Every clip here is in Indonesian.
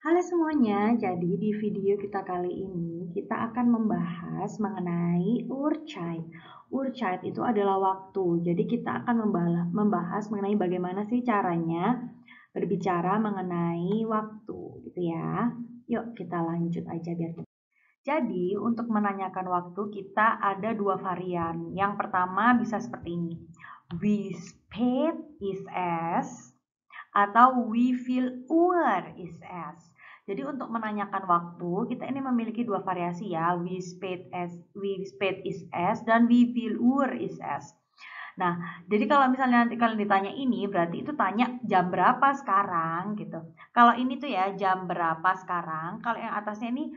Halo semuanya, jadi di video kita kali ini kita akan membahas mengenai urcheit. Urcheit itu adalah waktu, jadi kita akan membahas mengenai bagaimana sih caranya berbicara mengenai waktu gitu ya. Yuk kita lanjut aja biar kita. Jadi untuk menanyakan waktu kita ada dua varian. Yang pertama bisa seperti ini. We spät ist es atau we feel hour is as. Jadi untuk menanyakan waktu, kita ini memiliki dua variasi ya, we spät is as dan we feel hour is as. Nah, jadi kalau misalnya nanti kalian ditanya ini, berarti itu tanya jam berapa sekarang gitu. Kalau ini tuh ya jam berapa sekarang, kalau yang atasnya ini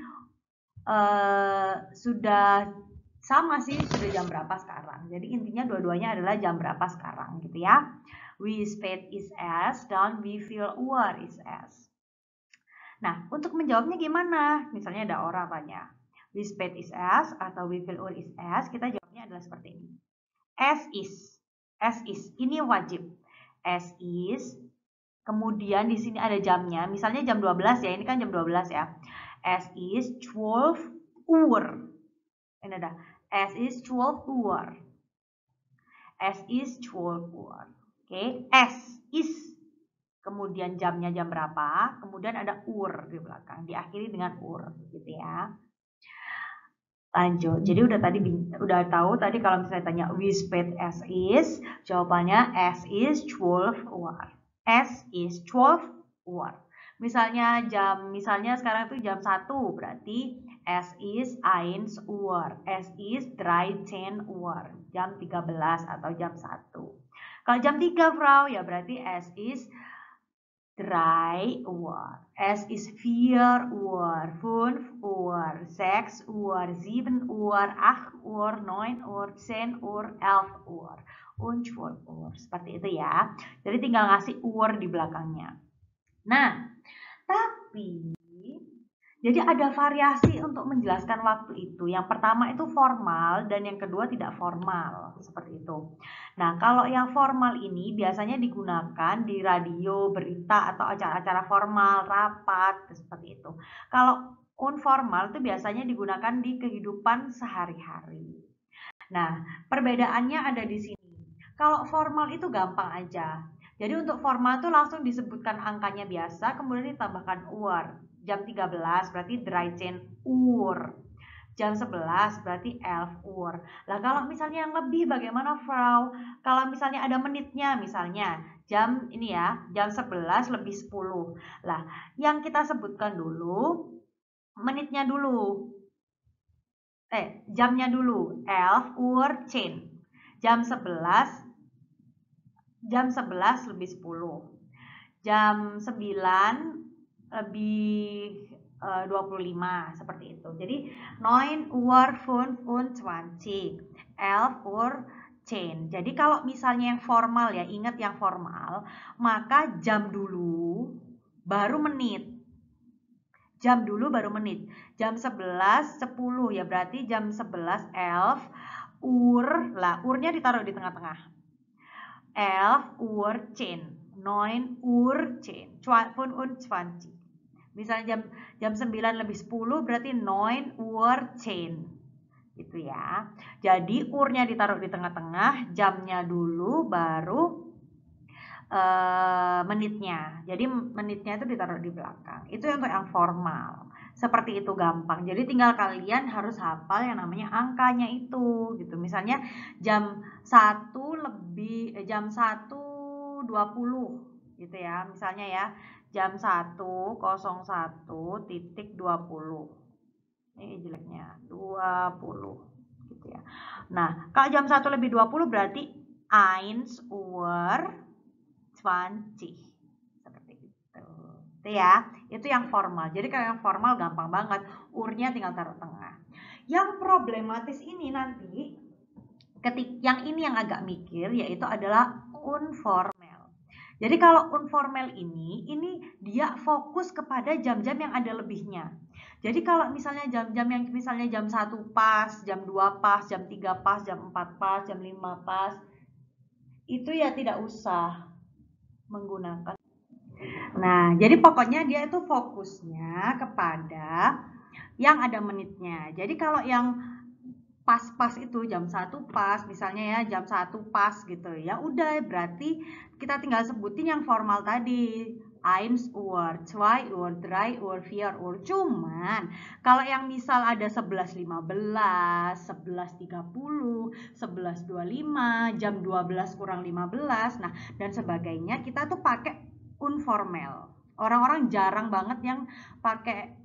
sudah sama sih, sudah jam berapa sekarang. Jadi intinya dua-duanya adalah jam berapa sekarang gitu ya. We spät is as dan we feel hour is as. Nah, untuk menjawabnya gimana? Misalnya ada orang tanya, we spät is as atau we feel hour is as, kita jawabnya adalah seperti ini. As is. As is. Ini wajib. As is. Kemudian di sini ada jamnya. Misalnya jam 12 ya. Ini kan jam 12 ya. As is 12 hour. Ini ada. As is 12 hour. As is 12 hour. Oke. As is. Kemudian jamnya jam berapa, kemudian ada ur di belakang, diakhiri dengan ur gitu ya. Lanjut. Jadi udah tahu tadi kalau misalnya tanya we spät as is, jawabannya as is 12 hour. As is 12 hour. Misalnya sekarang itu jam 1, berarti as is 1 Uhr, as is 13 Uhr, jam 13 atau jam 1. Kalau jam 3 Frau, ya berarti as is 3 Uhr. Es ist 4 Uhr, 5 Uhr, 6 Uhr, 7 Uhr, 8 Uhr, 9 Uhr, 10 Uhr, 11 Uhr, und 12 Uhr. Seperti itu ya. Jadi tinggal ngasih Uhr di belakangnya. Nah, tapi jadi ada variasi untuk menjelaskan waktu itu. Yang pertama itu formal dan yang kedua tidak formal, seperti itu. Nah, kalau yang formal ini biasanya digunakan di radio, berita atau acara-acara formal, rapat, seperti itu. Kalau informal itu biasanya digunakan di kehidupan sehari-hari. Nah, perbedaannya ada di sini. Kalau formal itu gampang aja. Jadi untuk formal itu langsung disebutkan angkanya biasa, kemudian ditambahkan uhr. Jam 13 berarti 13 Uhr. Jam 11 berarti 11 Uhr. Lah kalau misalnya yang lebih bagaimana Frau? Kalau misalnya ada menitnya, misalnya jam ini ya, jam 11 lebih 10. Lah, yang kita sebutkan dulu menitnya dulu. Jamnya dulu. 11 Uhr 10. Jam 11 lebih 10. Jam 9 lebih 25 seperti itu. Jadi 9 Uhr 25, 11 Uhr 10. Jadi kalau misalnya yang formal ya, ingat yang formal, maka jam dulu baru menit. Jam dulu baru menit. Jam 11 10 ya, berarti jam 11 11 Uhr. Lah, urnya ditaruh di tengah-tengah. 11 Uhr 10. 9 Uhr 10. 25. Misalnya jam 9 lebih 10 berarti 9 Uhr 10. Gitu ya. Jadi urnya ditaruh di tengah-tengah, jamnya dulu baru menitnya. Jadi menitnya itu ditaruh di belakang. Itu untuk yang formal. Seperti itu gampang. Jadi tinggal kalian harus hafal yang namanya angkanya itu gitu. Misalnya jam 1 lebih jam 1.20 gitu ya. Misalnya ya, jam 1:01.20. Ini jeleknya 20 gitu ya. Nah, kalau jam 1 lebih 20 berarti 1 Uhr 20. Seperti itu. Itu ya, itu yang formal. Jadi kalau yang formal gampang banget, urnya tinggal taruh tengah. Yang problematis ini nanti yang ini yang agak mikir yaitu adalah informal. Jadi kalau informal ini dia fokus kepada jam-jam yang ada lebihnya. Jadi kalau misalnya jam-jam yang misalnya jam 1 pas, jam 2 pas, jam 3 pas, jam 4 pas, jam 5 pas, itu ya tidak usah menggunakan Nah, jadi pokoknya dia itu fokusnya kepada yang ada menitnya. Jadi kalau yang pas-pas itu jam 1 pas, misalnya ya jam 1 pas gitu. Ya udah berarti kita tinggal sebutin yang formal tadi. 1 Uhr, 2 Uhr, 3 Uhr, 4 Uhr. Cuman kalau yang misal ada 11.15, 11.30, 11.25, jam 12 kurang 15, nah dan sebagainya, kita tuh pakai informal. Orang-orang jarang banget yang pakai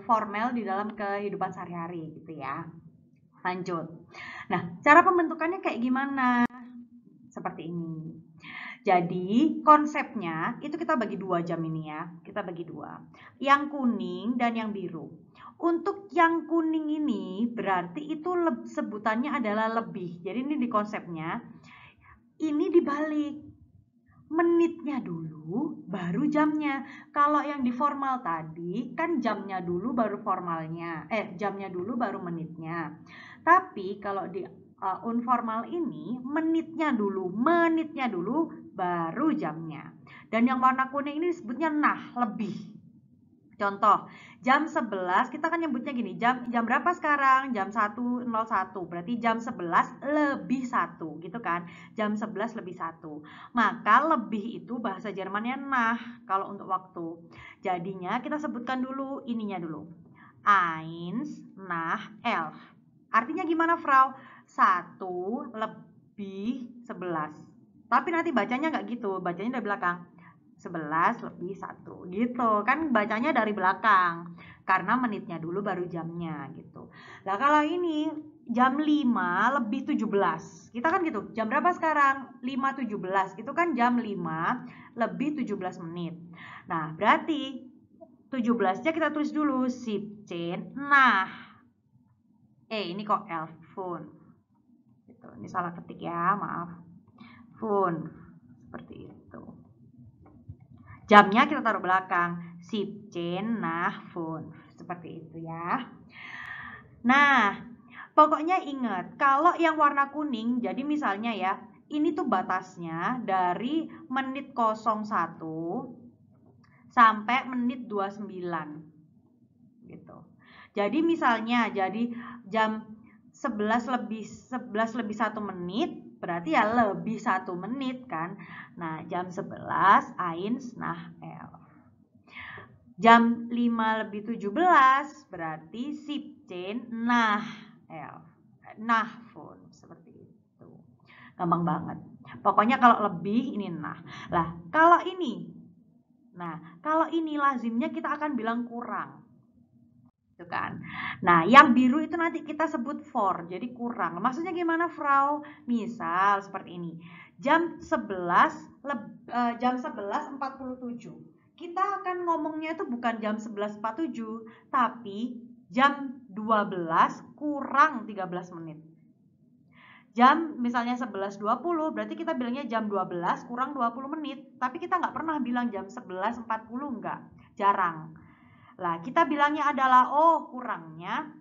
formal di dalam kehidupan sehari-hari gitu ya. Lanjut. Nah, cara pembentukannya kayak gimana? Seperti ini. Jadi, konsepnya itu kita bagi dua jam ini ya. Kita bagi dua. Yang kuning dan yang biru. Untuk yang kuning ini berarti itu sebutannya adalah lebih. Jadi ini di konsepnya. Ini dibalik. Menitnya dulu baru jamnya. Kalau yang di formal tadi kan jamnya dulu baru formalnya. Jamnya dulu baru menitnya. Tapi kalau di informal ini menitnya dulu baru jamnya. Dan yang warna kuning ini disebutnya nah, lebih. Contoh, jam 11 kita kan nyebutnya gini, jam berapa sekarang? Jam 1.01. Berarti jam 11 lebih 1 gitu kan. Jam 11 lebih 1. Maka lebih itu bahasa Jermannya nah kalau untuk waktu. Jadinya kita sebutkan dulu ininya dulu. 1 nach 11. Artinya gimana, Frau? 1 lebih 11. Tapi nanti bacanya nggak gitu, bacanya dari belakang. 11 lebih 1 gitu kan, bacanya dari belakang karena menitnya dulu baru jamnya gitu. Nah kalau ini jam 5 lebih 17 kita kan gitu, jam berapa sekarang? 5.17 itu kan jam 5 lebih 17 menit. Nah berarti 17 nya kita tulis dulu 17 nah ini kok 11 gitu. Ini salah ketik ya, maaf. Phone seperti itu. Jamnya kita taruh belakang. 17 nach 5. Seperti itu ya. Nah, pokoknya ingat, kalau yang warna kuning, jadi misalnya ya, ini tuh batasnya dari menit 01 sampai menit 29. Gitu. Jadi misalnya, jadi jam 11 lebih 1 menit, berarti ya lebih 1 menit kan. Nah, jam 11 1 nach 11. Jam 5 lebih 17 berarti 17 nach 11. Nah, phone seperti itu. Gampang banget. Pokoknya kalau lebih ini nah. Lah, kalau ini. Nah, kalau ini lazimnya kita akan bilang kurang. Itu kan. Nah, yang biru itu nanti kita sebut for, jadi kurang. Maksudnya gimana, Frau? Misal seperti ini. Jam 11:47. Kita akan ngomongnya itu bukan jam 11.47, tapi jam 12 kurang 13 menit. Jam misalnya 11.20, berarti kita bilangnya jam 12 kurang 20 menit. Tapi kita nggak pernah bilang jam 11.40, nggak. Jarang. Lah, kita bilangnya adalah kurangnya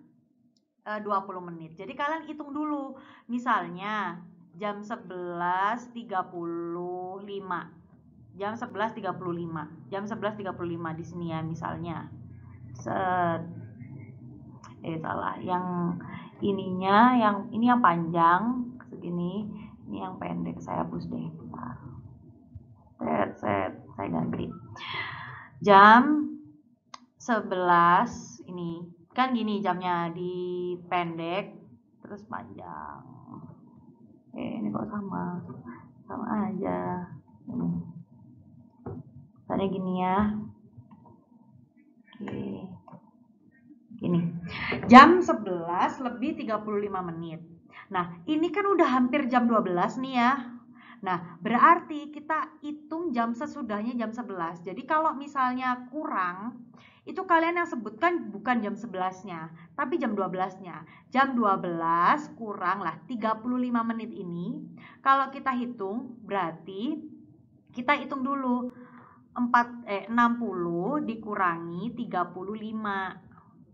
20 menit. Jadi kalian hitung dulu. Misalnya jam 11.35. Jam 11.35. Jam 11.35 di sini ya misalnya. Salah. Yang ininya, ini yang panjang segini, ini yang pendek. Saya hapus deh. Saya ganti. Jam 11 ini kan gini jamnya, dipendek terus panjang. Ini kok sama aja ini. Misalnya gini ya. Gini. Jam 11 lebih 35 menit. Nah, ini kan udah hampir jam 12 nih ya. Nah, berarti kita hitung jam sesudahnya jam 11. Jadi kalau misalnya kurang, itu kalian yang sebutkan bukan jam 11-nya, tapi jam 12-nya. Jam 12 kurang lah 35 menit ini. Kalau kita hitung, berarti kita hitung dulu 60 dikurangi 35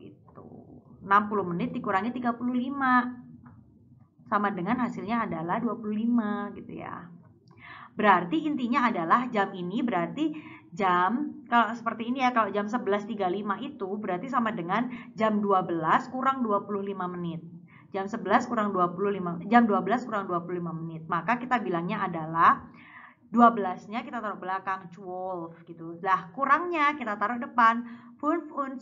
gitu. 60 menit dikurangi 35 sama dengan hasilnya adalah 25 gitu ya. Berarti intinya adalah jam ini berarti jam, kalau seperti ini ya, kalau jam 11.35 itu berarti sama dengan jam 12 kurang 25 menit. Jam 11 kurang 25, jam 12 kurang 25 menit. Maka kita bilangnya adalah 12-nya kita taruh belakang 12 gitu. Lah, kurangnya kita taruh depan 25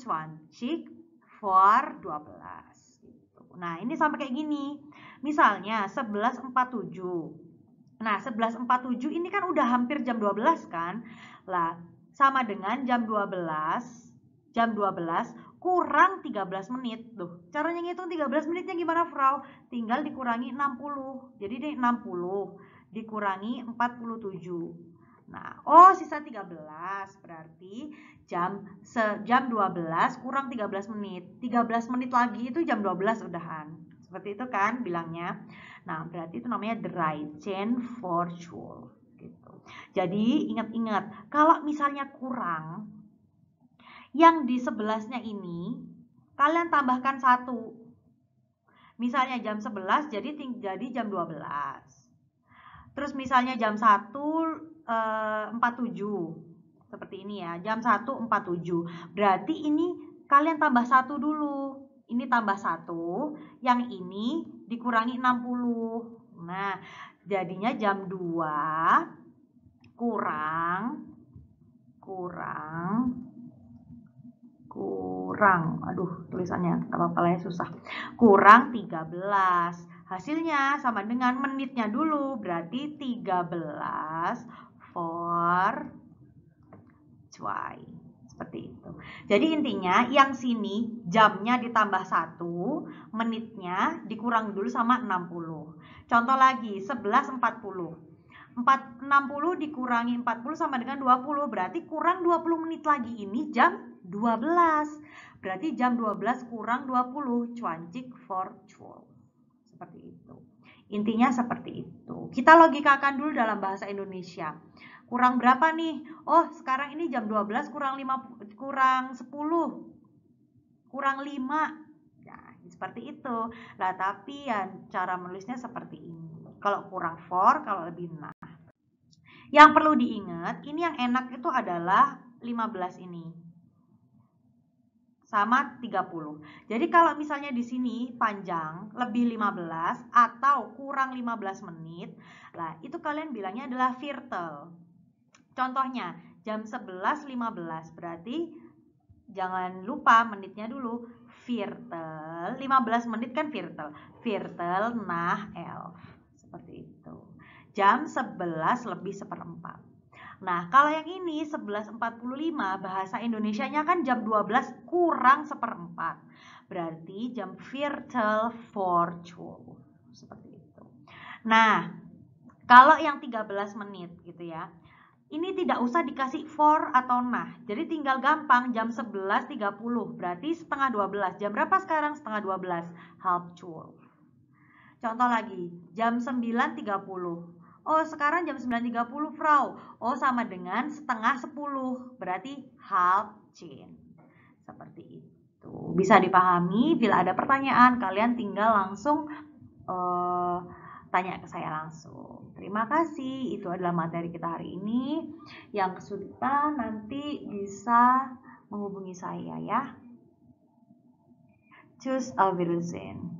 for 12 gitu. Nah, ini sampai kayak gini. Misalnya 11.47. Nah, 11.47 ini kan udah hampir jam 12 kan? Lah, sama dengan jam 12 kurang 13 menit. Tuh, caranya ngitung 13 menitnya gimana, Frau? Tinggal dikurangi 60. Jadi ini 60 dikurangi 47. Nah, sisa 13. Berarti jam 12 kurang 13 menit. 13 menit lagi itu jam 12 udahan. Seperti itu kan bilangnya. Nah, berarti itu namanya the right chain for joule gitu. Jadi, ingat-ingat, kalau misalnya kurang, yang di 11-nya ini kalian tambahkan 1. Misalnya jam 11 jadi jam 12. Terus misalnya jam 1.47. Seperti ini ya, jam 1.47. Berarti ini kalian tambah 1 dulu. Ini tambah 1, yang ini dikurangi 60. Nah, jadinya jam 2 kurang aduh tulisannya apa-apa lah ya, susah, kurang 13. Hasilnya sama dengan menitnya dulu, berarti 13 for 2. Seperti itu. Jadi intinya yang sini jamnya ditambah 1, menitnya dikurang dulu sama 60. Contoh lagi, 11.40. 60 dikurangi 40 sama dengan 20, berarti kurang 20 menit lagi, ini jam 12. Berarti jam 12 kurang 20, 20 for 12. Seperti itu. Intinya seperti itu. Kita logikakan dulu dalam bahasa Indonesia. Kurang berapa nih? Sekarang ini jam 12 kurang 10. Kurang 5. Nah, seperti itu. Lah, tapi ya cara menulisnya seperti ini. Kalau kurang for, kalau lebih nah. Yang perlu diingat, ini yang enak itu adalah 15 ini. Sama 30. Jadi kalau misalnya di sini panjang lebih 15 atau kurang 15 menit, lah itu kalian bilangnya adalah viertel. Contohnya jam 11.15, berarti jangan lupa menitnya dulu. Viertel, 15 menit kan viertel. Viertel nah 11. Seperti itu. Jam 11 lebih 1/4. Nah, kalau yang ini 11.45, bahasa Indonesianya kan jam 12 kurang 1/4. Berarti jam viertel for 12. Seperti itu. Nah, kalau yang 13 menit gitu ya, ini tidak usah dikasih for atau nah. Jadi tinggal gampang, jam 11.30, berarti setengah 12. Jam berapa sekarang? Setengah 12. Half 12. Contoh lagi, jam 9.30. Sekarang jam 9.30, Frau. Sama dengan setengah 10. Berarti half chain. Seperti itu. Bisa dipahami. Bila ada pertanyaan, kalian tinggal langsung tanya ke saya langsung. Terima kasih. Itu adalah materi kita hari ini. Yang kesulitan nanti bisa menghubungi saya ya. Tschüss, auf Wiedersehen.